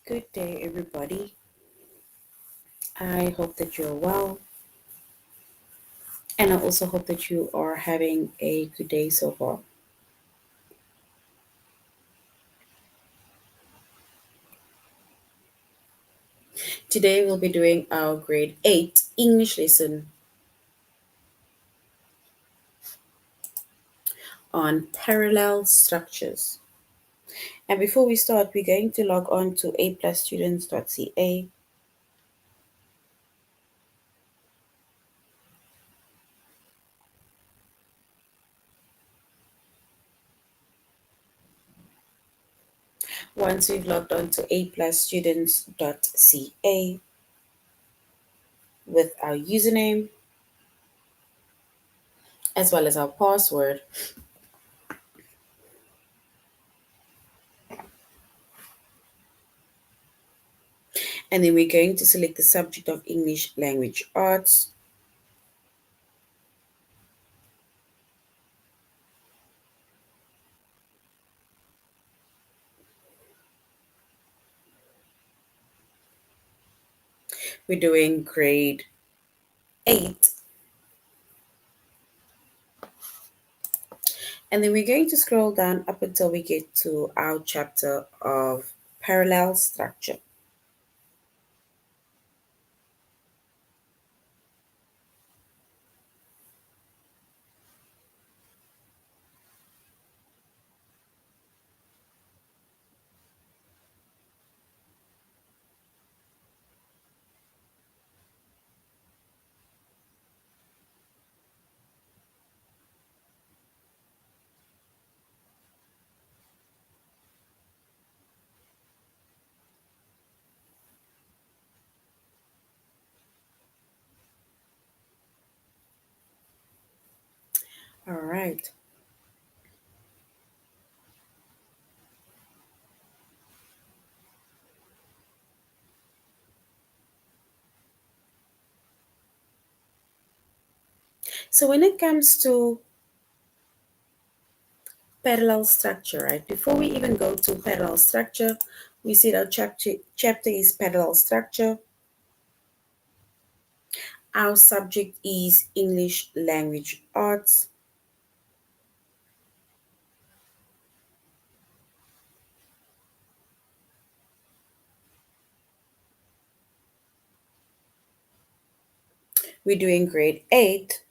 Good day, everybody. I hope that you're well, and I also hope that you are having a good day so far. Today, we'll be doing our grade 8 English lesson on parallel structures. And before we start, we're going to log on to aplusstudents.ca. Once we've logged on to aplusstudents.ca with our username as well as our password, and then we're going to select the subject of English Language Arts. We're doing grade 8. And then we're going to scroll down up until we get to our chapter of parallel structure. All right. So when it comes to parallel structure, right? Before we even go to parallel structure, we said our chapter is parallel structure. Our subject is English Language Arts. We're doing grade 8.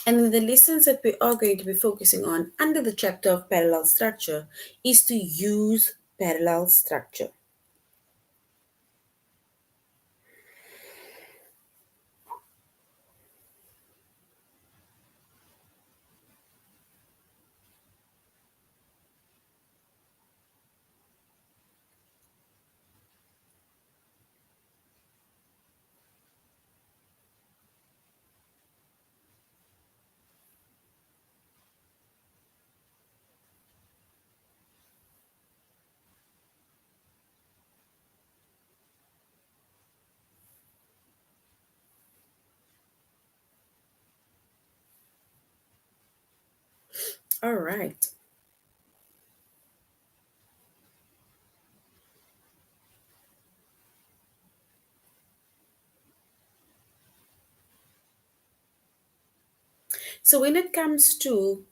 And then the lessons that we are going to be focusing on under the chapter of parallel structure is to use parallel structure. All right. So when it comes to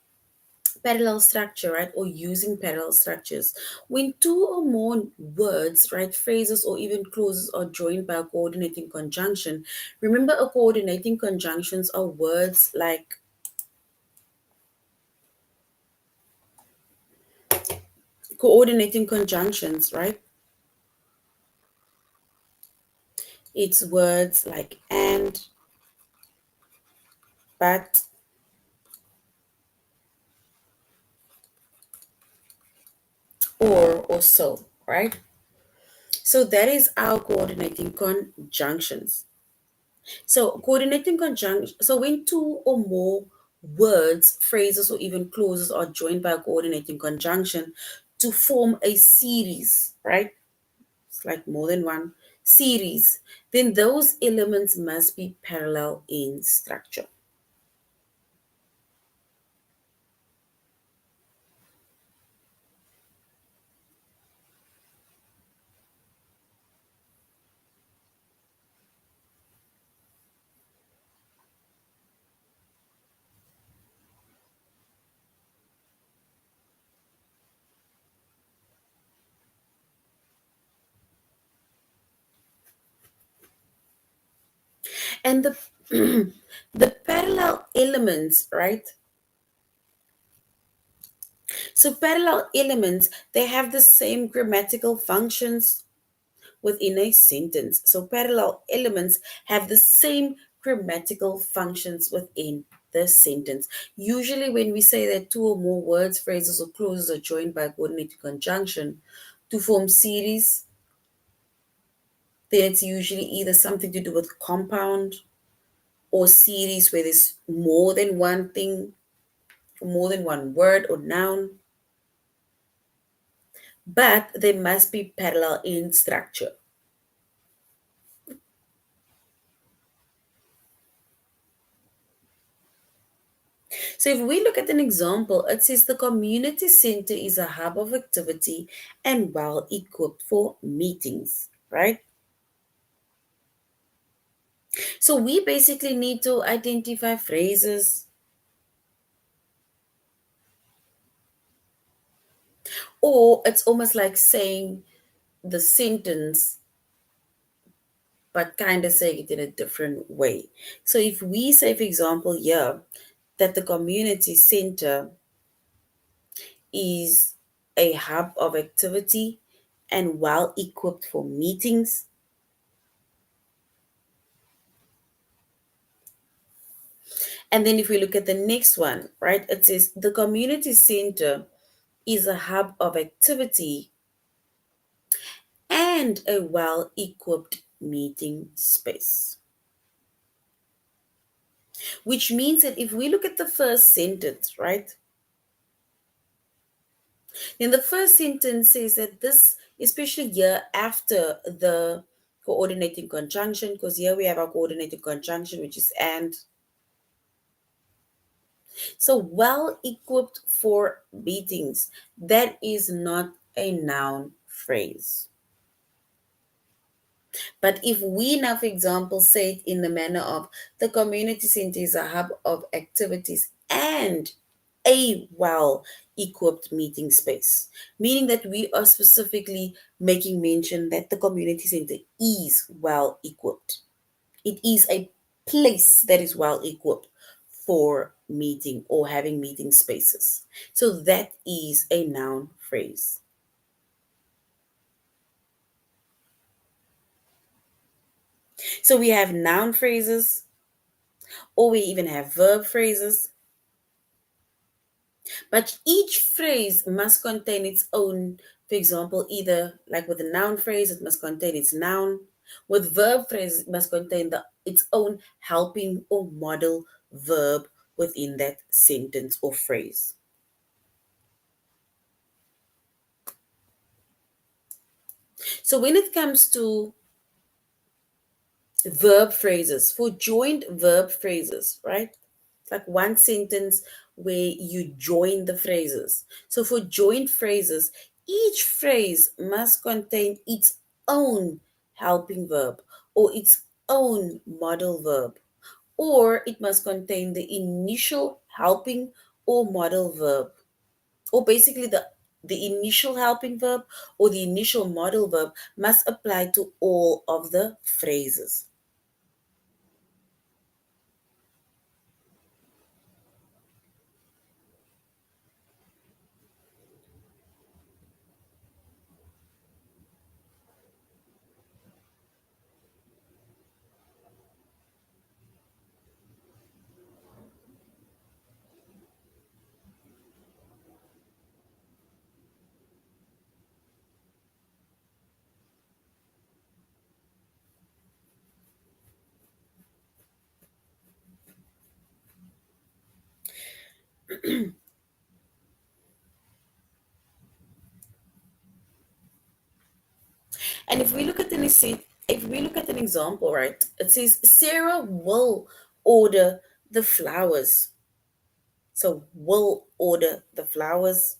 parallel structure, right, or using parallel structures, when two or more words, right, phrases, or even clauses are joined by a coordinating conjunction, remember a coordinating conjunctions are words like coordinating conjunctions, right? It's words like and, but, or so, right? So that is our coordinating conjunctions. So coordinating conjunction. So when two or more words, phrases, or even clauses are joined by a coordinating conjunction to form a series, right? It's like more than one series, then those elements must be parallel in structure. And the the parallel elements, right? So parallel elements, they have the same grammatical functions within a sentence. So parallel elements have the same grammatical functions within the sentence. Usually, when we say that two or more words, phrases, or clauses are joined by a coordinated conjunction to form series, then it's usually either something to do with compound or series where there's more than one thing, more than one word or noun, but they must be parallel in structure. So if we look at an example, it says the community center is a hub of activity and well equipped for meetings, right? So we basically need to identify phrases, or it's almost like saying the sentence, but kind of saying it in a different way. So if we say, for example, here, that the community center is a hub of activity and well equipped for meetings. And then if we look at the next one, right, it says the community center is a hub of activity and a well equipped meeting space. Which means that if we look at the first sentence, right, then the first sentence says that this, especially here after the coordinating conjunction, because here we have our coordinating conjunction, which is and. So well equipped for meetings, that is not a noun phrase. But if we now, for example, say it in the manner of the community center is a hub of activities and a well equipped meeting space, meaning that we are specifically making mention that the community center is well equipped. It is a place that is well equipped for meeting or having meeting spaces. So that is a noun phrase. So we have noun phrases, or we even have verb phrases, but each phrase must contain its own, for example, either like with a noun phrase, it must contain its noun. With verb phrase, it must contain its own helping or model verb within that sentence or phrase. So when it comes to verb phrases, for joined verb phrases, right? It's like one sentence where you join the phrases. So for joined phrases, each phrase must contain its own helping verb or its own model verb, or it must contain the initial helping or model verb, or basically the initial helping verb or the initial model verb must apply to all of the phrases. And if we look at an example, right, it says Sarah will order the flowers. So will order the flowers,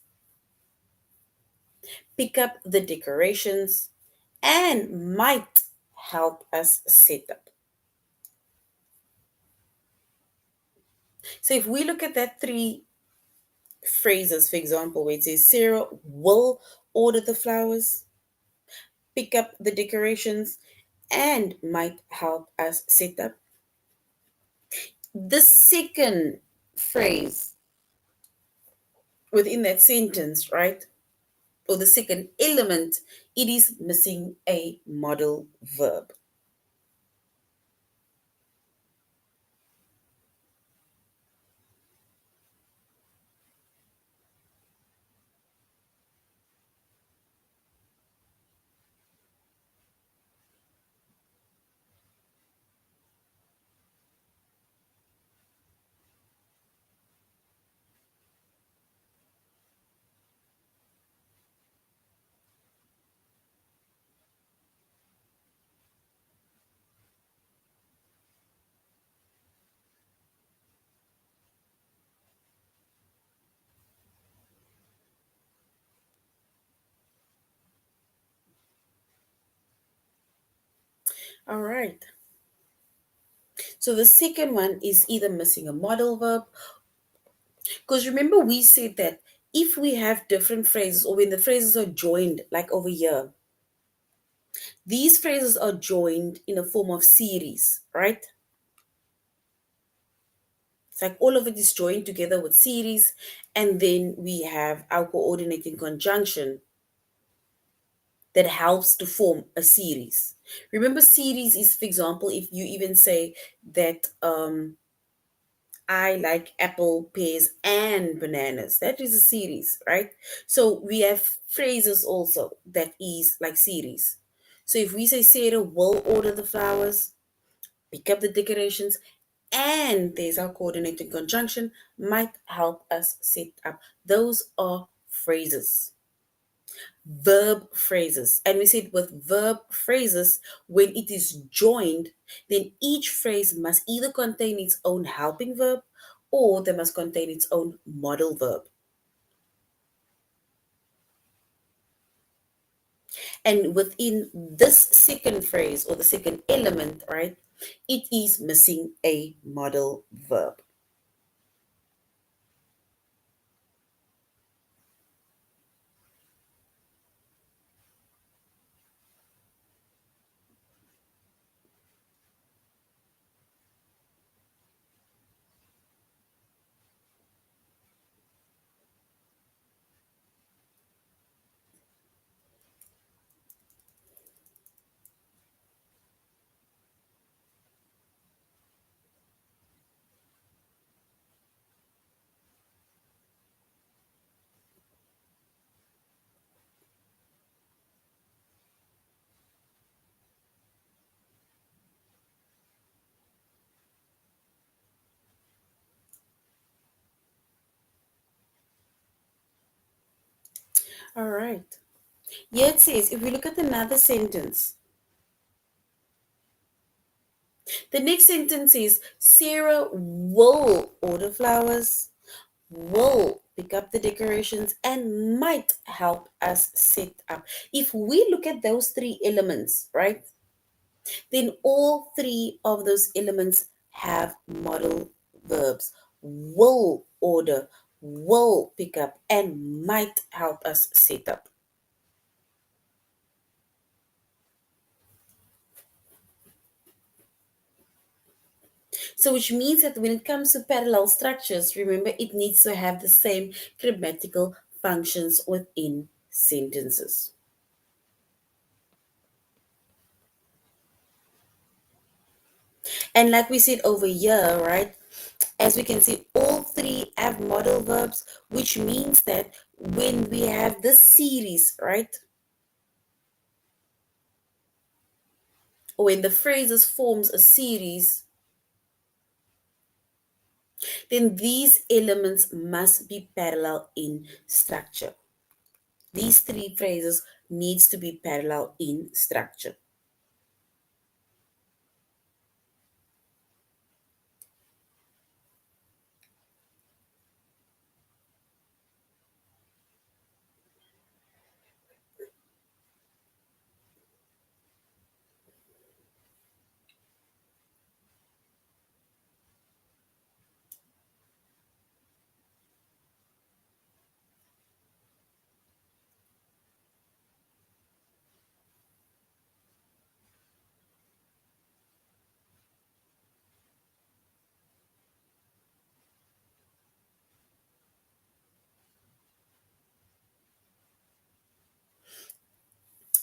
pick up the decorations, and might help us set up. So if we look at that three phrases, for example, where it says Sarah will order the flowers, pick up the decorations, and might help us set up. The second phrase within that sentence, right? Or the second element, it is missing a modal verb. All right. So the second one is either missing a modal verb, because remember we said that if we have different phrases or when the phrases are joined, like over here, these phrases are joined in a form of series, right? It's like all of it is joined together with series, and then we have our coordinating conjunction that helps to form a series. Remember, series is, for example, if you even say that I like apple, pears, and bananas. That is a series, right? So we have phrases also that is like series. So if we say Sarah will order the flowers, pick up the decorations, and there's our coordinating conjunction, might help us set up. Those are phrases, verb phrases. And we said with verb phrases, when it is joined, then each phrase must either contain its own helping verb or they must contain its own modal verb. And within this second phrase or the second element, right, it is missing a modal verb. All right. Here it says, if we look at another sentence, the next sentence is Sarah will order flowers, will pick up the decorations, and might help us set up. If we look at those three elements, right, then all three of those elements have modal verbs. Will order, will pick up, and might help us set up. So, which means that when it comes to parallel structures, remember it needs to have the same grammatical functions within sentences. And like we said over here, right, as we can see, all three have modal verbs, which means that when we have this series, right, or when the phrases forms a series, then these elements must be parallel in structure. These three phrases needs to be parallel in structure.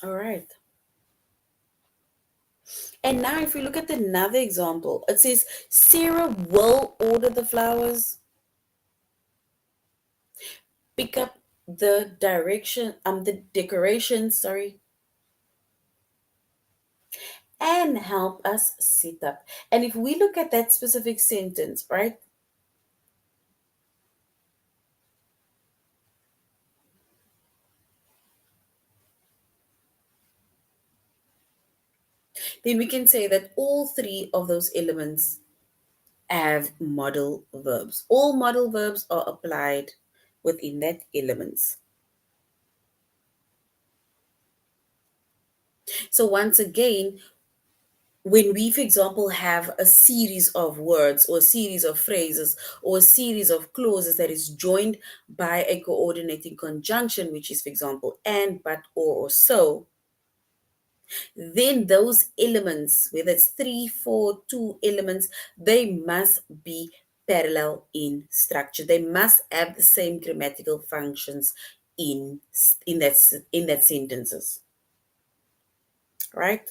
All right. And now, if we look at another example, it says Sarah will order the flowers, pick up the decorations, sorry, and help us set up. And if we look at that specific sentence, right, then we can say that all three of those elements have modal verbs. All modal verbs are applied within that elements. So once again, when we, for example, have a series of words or a series of phrases or a series of clauses that is joined by a coordinating conjunction, which is, for example, and, but, or so, then those elements, whether it's three, four, two elements, they must be parallel in structure. They must have the same grammatical functions in in that sentences, right?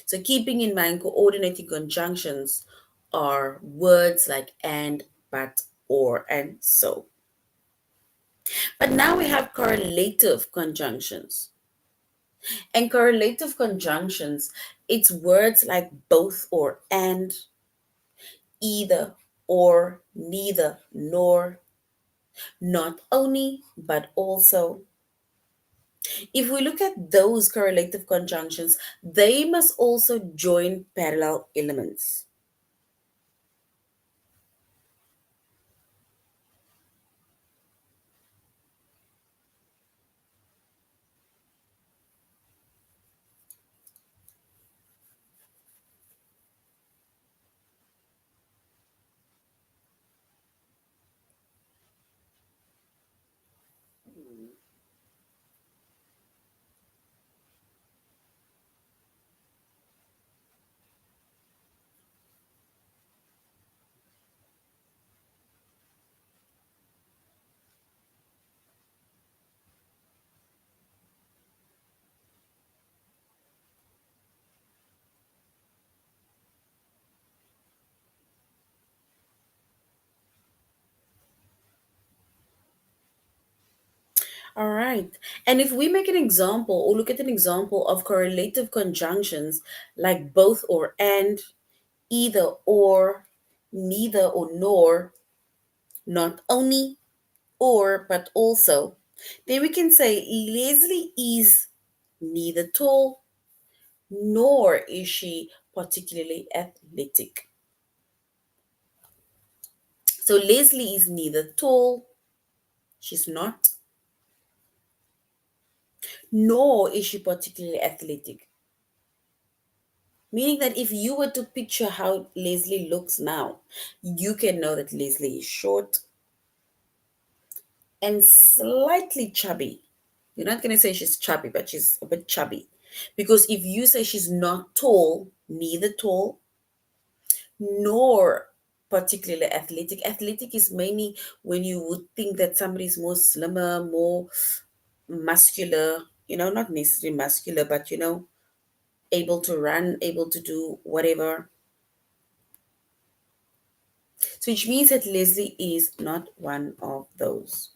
So keeping in mind coordinating conjunctions are words like and, but, or, and so. But now we have correlative conjunctions. And correlative conjunctions, it's words like both or and, either or, neither nor, not only but also. If we look at those correlative conjunctions, they must also join parallel elements. All right. And if we make an example or look at an example of correlative conjunctions like both or and, either or, neither or nor, not only or but also, then we can say Leslie is neither tall nor is she particularly athletic. So Leslie is neither tall, she's not, nor is she particularly athletic. Meaning that if you were to picture how Leslie looks now, you can know that Leslie is short and slightly chubby. You're not going to say she's chubby, but she's a bit chubby. Because if you say she's not tall, neither tall nor particularly athletic, athletic is mainly when you would think that somebody is more slimmer, more muscular, not necessarily muscular, but able to run, able to do whatever. So which means that Leslie is not one of those.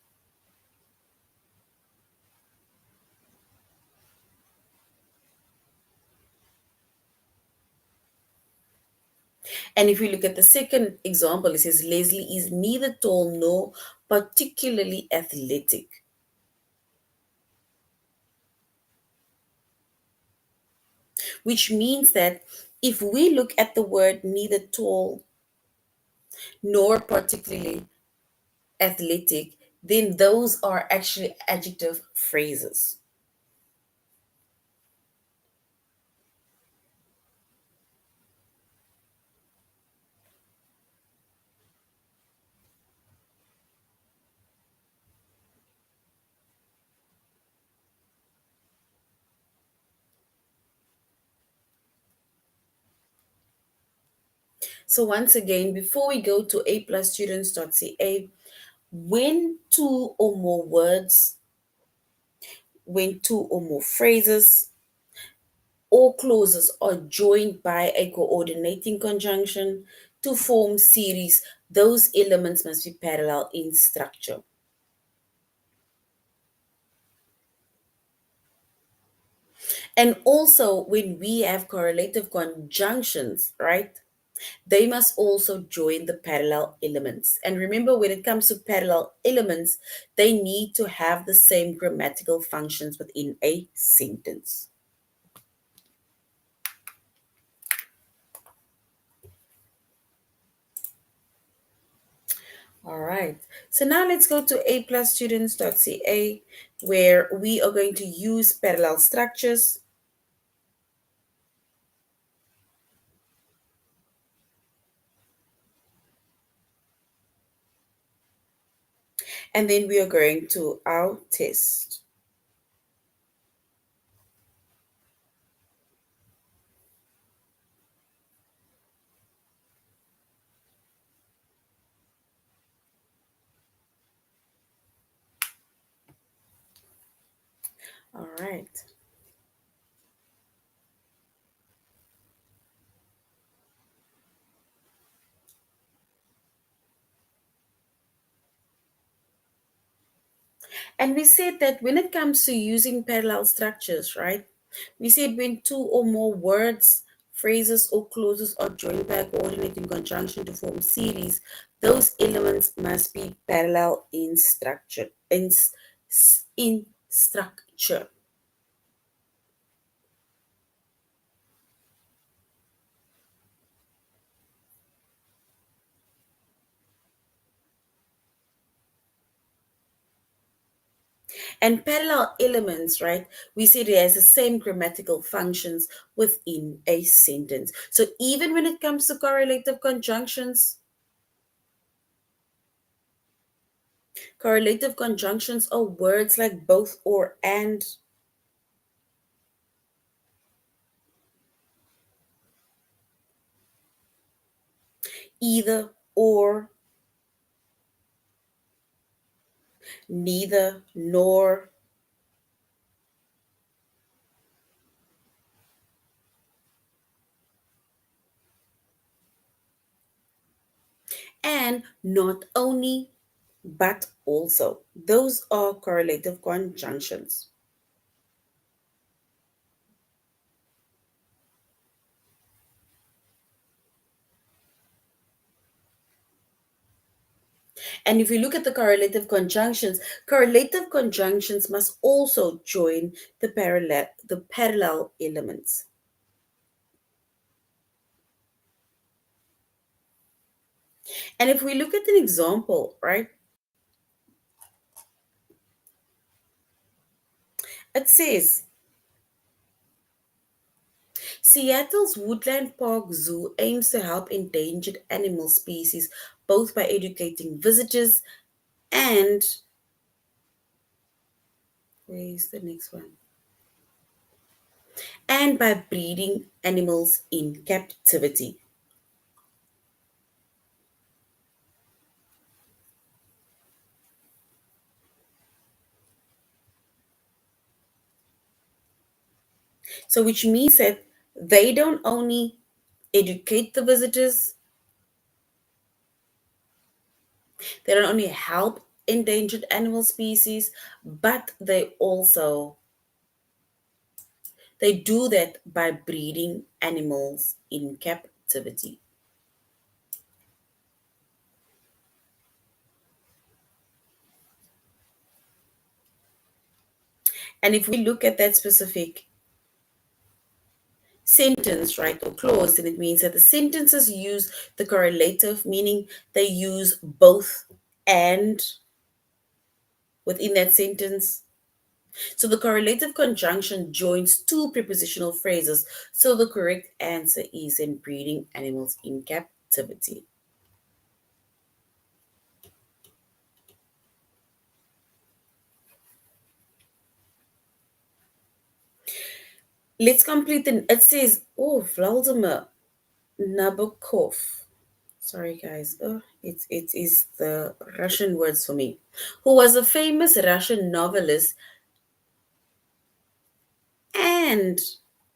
And if we look at the second example, it says Leslie is neither tall nor particularly athletic, which means that if we look at the word neither tall nor particularly athletic, then those are actually adjective phrases. So once again, before we go to aplusstudents.ca, when two or more words, when two or more phrases or clauses are joined by a coordinating conjunction to form series, those elements must be parallel in structure. And also, when we have correlative conjunctions, right, they must also join the parallel elements. And remember, when it comes to parallel elements, they need to have the same grammatical functions within a sentence. All right. So now let's go to aplusstudents.ca, where we are going to use parallel structures, and then we are going to our test. All right. And we said that when it comes to using parallel structures, right? We said when two or more words, phrases, or clauses are joined by a coordinating conjunction to form series, those elements must be parallel in structure. In structure. And parallel elements, right? We said it has the same grammatical functions within a sentence. So even when it comes to correlative conjunctions, correlative conjunctions are words like both or and, either or, neither nor, and not only but also. Those are correlative conjunctions. And if you look at the correlative conjunctions must also join the parallel elements. And if we look at an example, right, it says Seattle's Woodland Park Zoo aims to help endangered animal species both by educating visitors and where's the next one? And by breeding animals in captivity. So, which means that they don't only educate the visitors, they don't only help endangered animal species, but they do that by breeding animals in captivity. And if we look at that specific sentence, right, or clause, then it means that the sentences use the correlative, meaning they use both and within that sentence. So the correlative conjunction joins two prepositional phrases. So the correct answer is in breeding animals in captivity. Let's complete the. It says, oh, Vladimir Nabokov. Sorry, guys. Oh, it is the Russian words for me. Who was a famous Russian novelist, and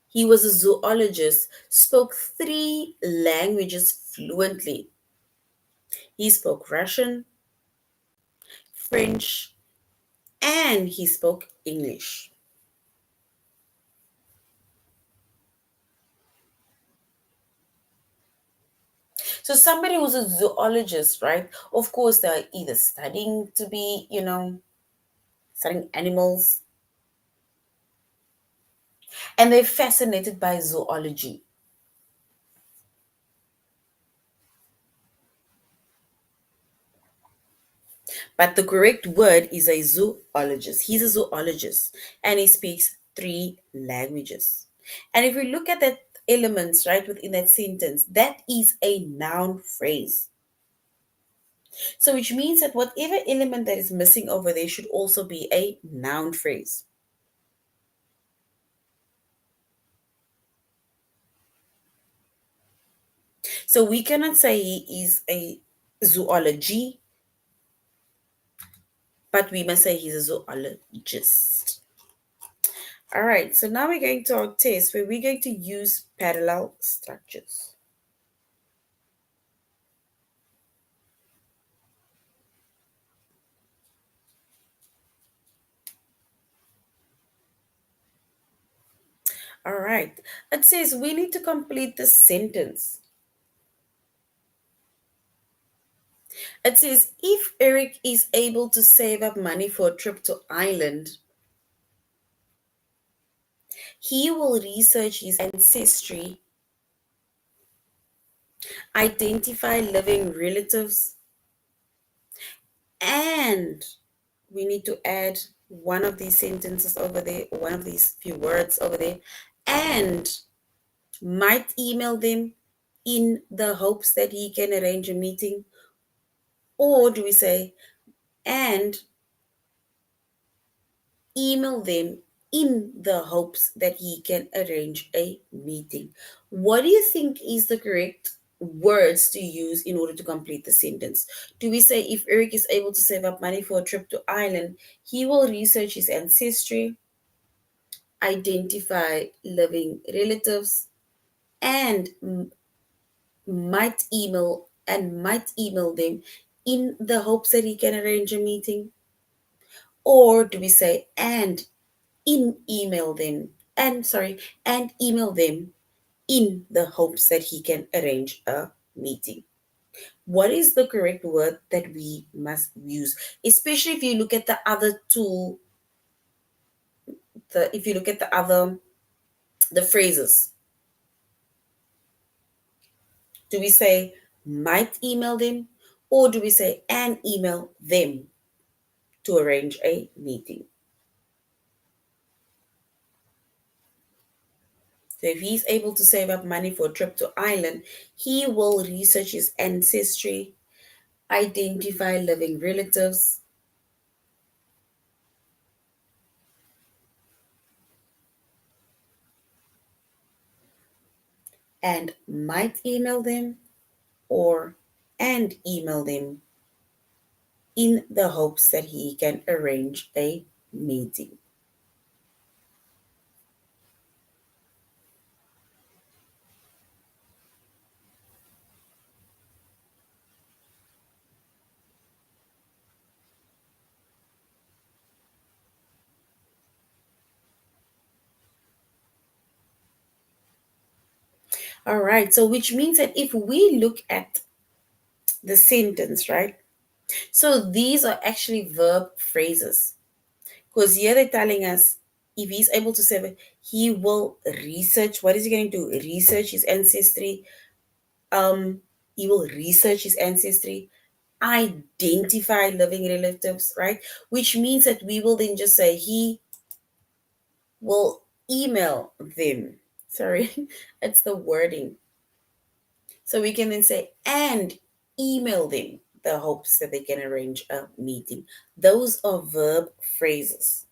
he was a zoologist, spoke three languages fluently. He spoke Russian, French, and he spoke English. So somebody who's a zoologist, right? Of course, they're either studying to be, studying animals, and they're fascinated by zoology. But the correct word is a zoologist. He's a zoologist and he speaks three languages. And if we look at that elements right within that sentence, that is a noun phrase. So which means that whatever element that is missing over there should also be a noun phrase. So we cannot say he is a zoology, but we must say he's a zoologist. All right, so now we're going to our test where we're going to use parallel structures. All right, it says we need to complete the sentence. It says if Eric is able to save up money for a trip to Ireland, he will research his ancestry, identify living relatives, and we need to add one of these sentences over there, one of these few words over there, and might email them in the hopes that he can arrange a meeting. Or do we say, and email them in the hopes that he can arrange a meeting? What do you think is the correct words to use in order to complete the sentence? Do we say if Eric is able to save up money for a trip to Ireland, he will research his ancestry, identify living relatives, and might email them in the hopes that he can arrange a meeting? Or do we say in email them and email them in the hopes that he can arrange a meeting? What is the correct word that we must use, especially if you look at the other two, the if you look at the phrases? Do we say might email them, or do we say and email them to arrange a meeting? So if he's able to save up money for a trip to Ireland, he will research his ancestry, identify living relatives, and might email them, or and email them in the hopes that he can arrange a meeting. All right, so which means that if we look at the sentence, right? So these are actually verb phrases because here they're telling us If he's able to say, he will research. What is he going to do? Research his ancestry. Um, he will research his ancestry, identify living relatives, right? Which means that we will then just say he will email them. Sorry, it's the wording. So we can then say, and email them the hopes that they can arrange a meeting. Those are verb phrases.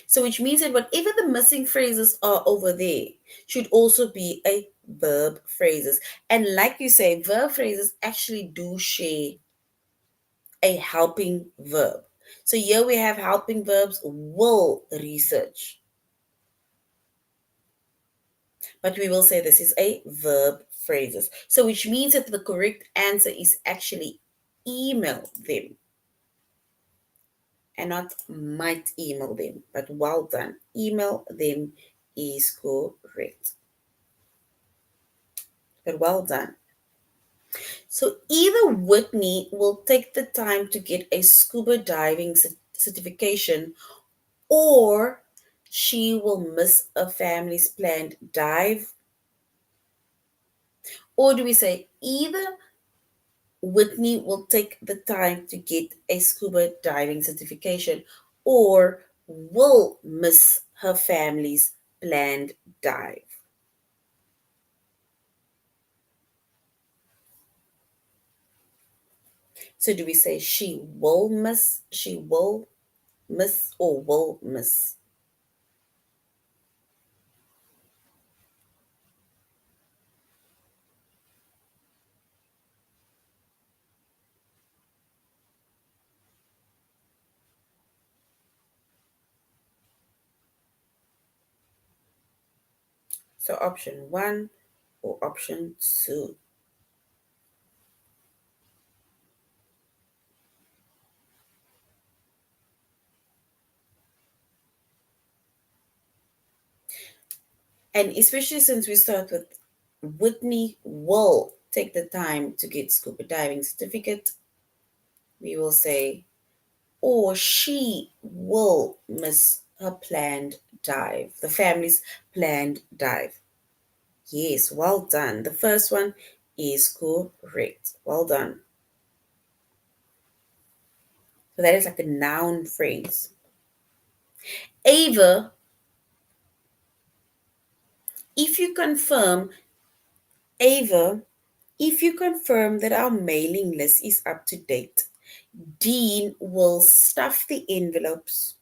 So which means that whatever the missing phrases are over there should also be a verb phrases. And like you say, verb phrases actually do share a helping verb. So here we have helping verbs will research, but we will say this is a verb phrases. So which means that the correct answer is actually email them and not might email them, but well done. Email them is correct. But well done. So either Whitney will take the time to get a scuba diving certification, or she will miss a family's planned dive. Or do we say either Whitney will take the time to get a scuba diving certification, or will miss her family's planned dive? So do we say she will miss, or will miss? So option one or option two. And especially since we start with Whitney will take the time to get scuba diving certificate, we will say, or she will miss her planned dive, the family's planned dive. Yes, well done. The first one is correct. Well done. So that is like a noun phrase. Ava, if you confirm, Ava, if you confirm that our mailing list is up to date, Dean will stuff the envelopes,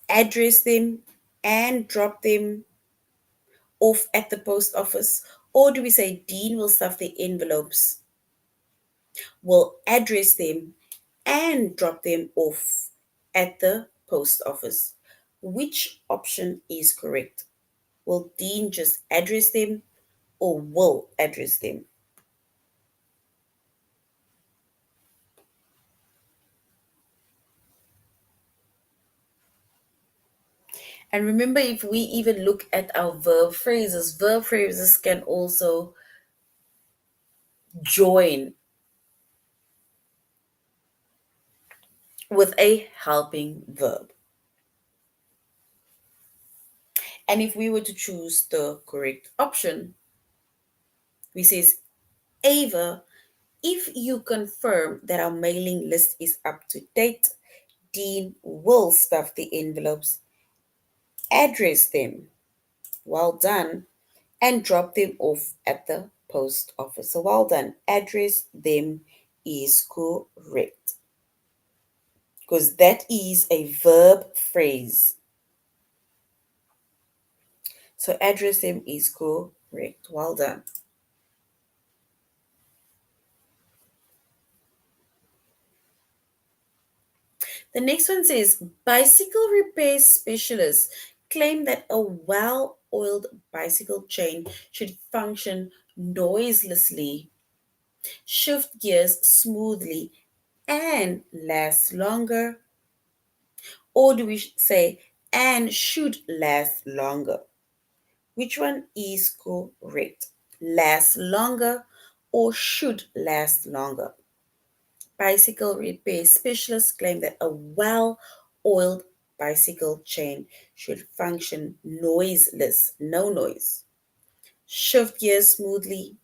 address them, and drop them off at the post office. Or do we say Dean will stuff the envelopes, will address them, and drop them off at the post office? Which option is correct? Will Dean just address them, or will address them? And remember, if we even look at our verb phrases can also join with a helping verb. And if we were to choose the correct option, we says, Ava, if you confirm that our mailing list is up to date, Dean will stuff the envelopes, address them, well done, and drop them off at the post office. So well done. Address them is correct because that is a verb phrase. So address them is correct. Well done. The next one says bicycle repair specialists claim that a well oiled bicycle chain should function noiselessly, shift gears smoothly, and last longer. Or do we say and should last longer? Which one is correct? Last longer or should last longer? bicycle repair specialists claim that a well oiled bicycle chain should function noiseless, no noise, shift gears smoothly,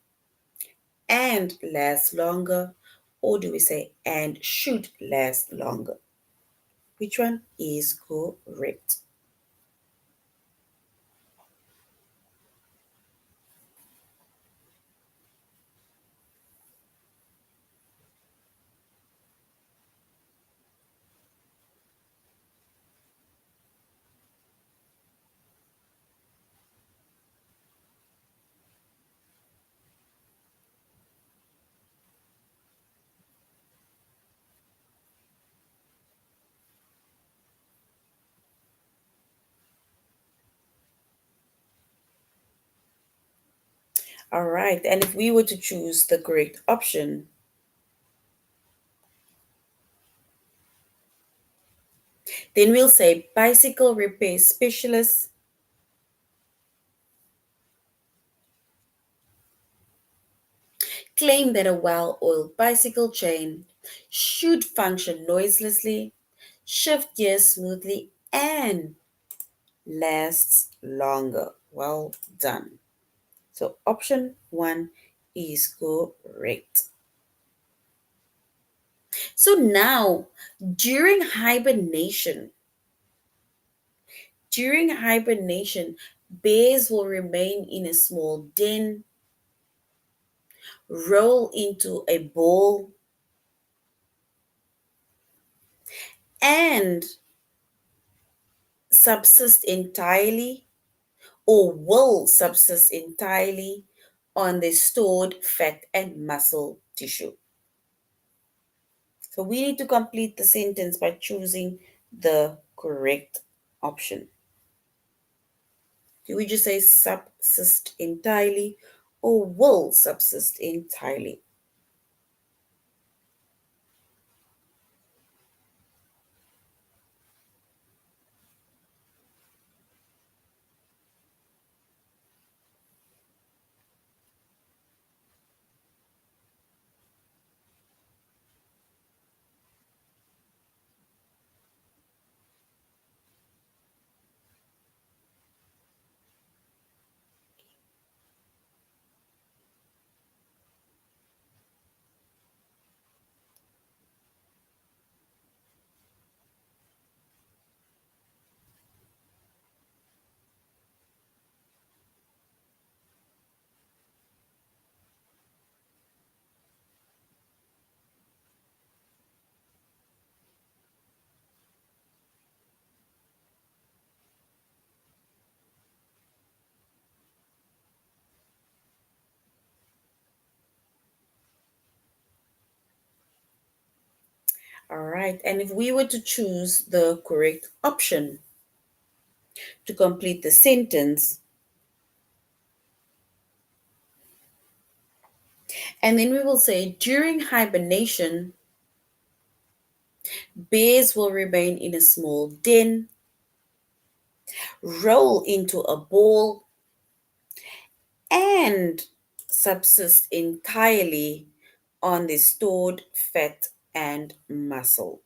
and last longer. Or do we say and should last longer? Which one is correct? All right, and if we were to choose the correct option, then we'll say bicycle repair specialists claim that a well oiled bicycle chain should function noiselessly, shift gears smoothly, and lasts longer. Well done. So, option one is correct. So, now during hibernation, bears will remain in a small den, roll into a ball, and subsist entirely or will subsist entirely on the stored fat and muscle tissue. So we need to complete the sentence by choosing the correct option. Do we just say subsist entirely or will subsist entirely? All right. And if we were to choose the correct option to complete the sentence, and then we will say during hibernation, bears will remain in a small den, roll into a ball, and subsist entirely on the stored fat and muscle.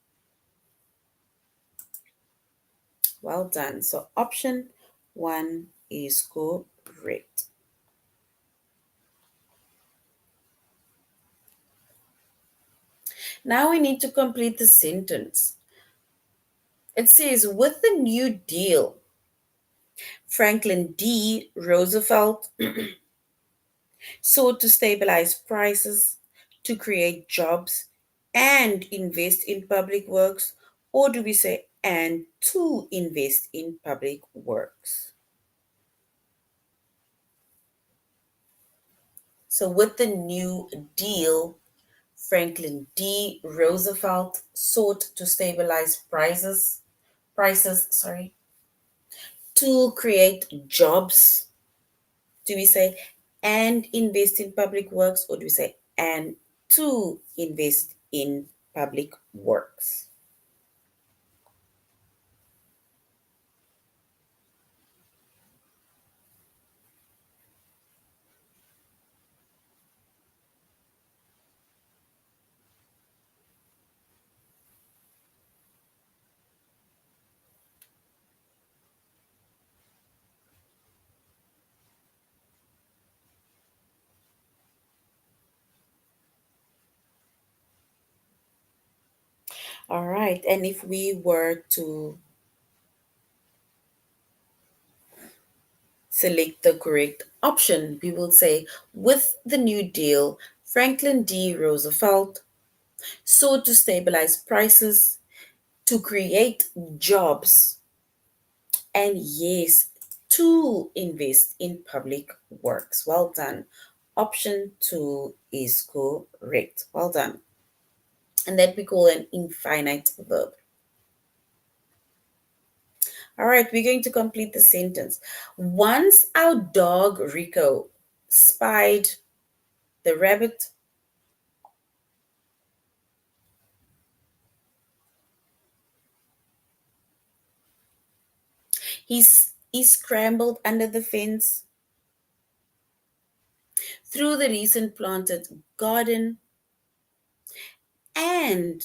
Well done. So option one is correct. Now we need to complete the sentence. It says, with the New Deal, Franklin D. Roosevelt sought to stabilize prices, to create jobs, and invest in public works, or do we say and to invest in public works? So, with the New Deal, Franklin D. Roosevelt sought to stabilize prices, to create jobs. Do we say and invest in public works, or do we say and to invest in public works? All right. And if we were to select the correct option, we will say, with the New Deal, Franklin D. Roosevelt sought to stabilize prices, to create jobs, and yes, to invest in public works. Well done. Option two is correct. Well done. And that we call an infinite verb. All right, we're going to complete the sentence. Once our dog Rico spied the rabbit, he scrambled under the fence through the recent planted garden and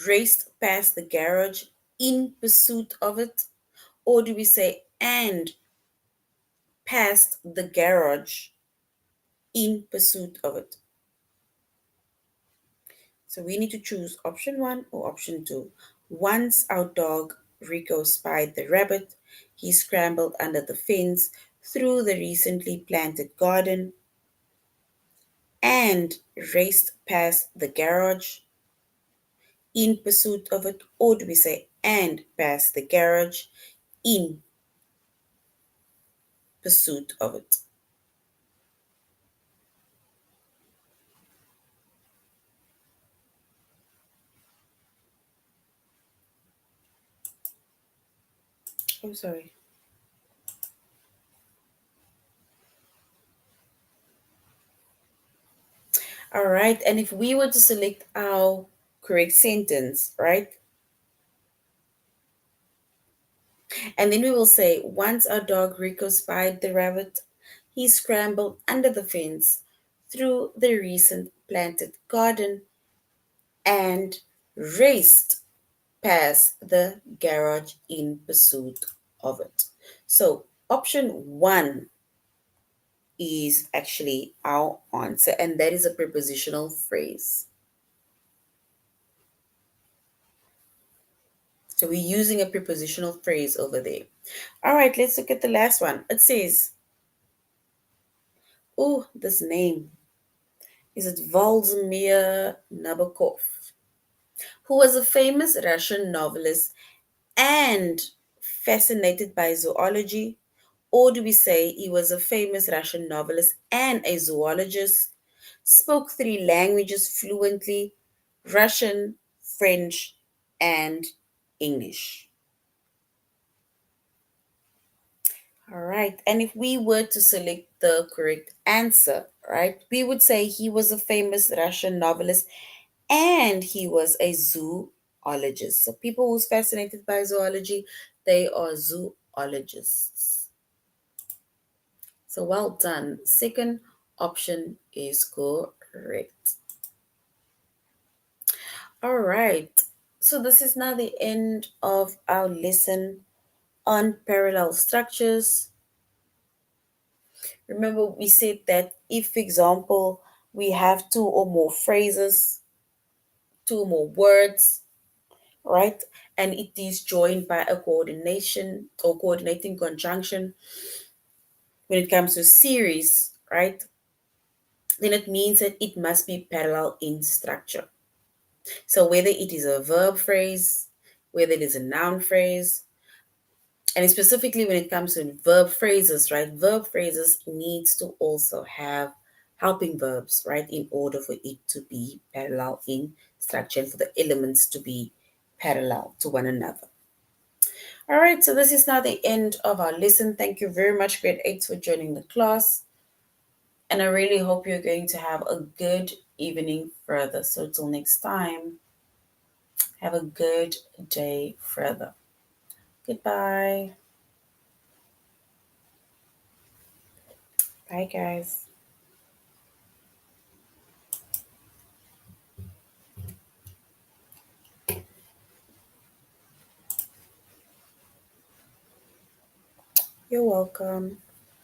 raced past the garage in pursuit of it. Or do we say and past the garage in pursuit of it? So we need to choose option one or option two. Once our dog Rico spied the rabbit, he scrambled under the fence through the recently planted garden and raced past the garage in pursuit of it. Or do we say and past the garage in pursuit of it? Oh, sorry. All right. And if we were to select our correct sentence, right? And then we will say, once our dog Rico spied the rabbit, he scrambled under the fence through the recent planted garden and raced past the garage in pursuit of it. So, option one is actually our answer, and that is a prepositional phrase. So, we're using a prepositional phrase over there. All right, let's look at the last one. It says, oh, this name. Is it Vladimir Nabokov, who was a famous Russian novelist and fascinated by zoology? Or do we say he was a famous Russian novelist and a zoologist, spoke three languages fluently: Russian, French, and English? All right. And if we were to select the correct answer, right, we would say he was a famous Russian novelist and he was a zoologist. So people who's fascinated by zoology, they are zoologists. So well done. Second option is correct. All right. So this is now the end of our lesson on parallel structures. Remember, we said that if, for example, we have two or more phrases, two or more words, right, and it is joined by a coordination or coordinating conjunction when it comes to series, right, then it means that it must be parallel in structure. So whether it is a verb phrase, whether it is a noun phrase, and specifically when it comes to verb phrases, right? Verb phrases needs to also have helping verbs, right? In order for it to be parallel in structure and for the elements to be parallel to one another. All right, so this is now the end of our lesson. Thank you very much, grade 8, for joining the class. And I really hope you're going to have a good evening further. So till next time, have a good day further. Goodbye. Bye, guys. You're welcome.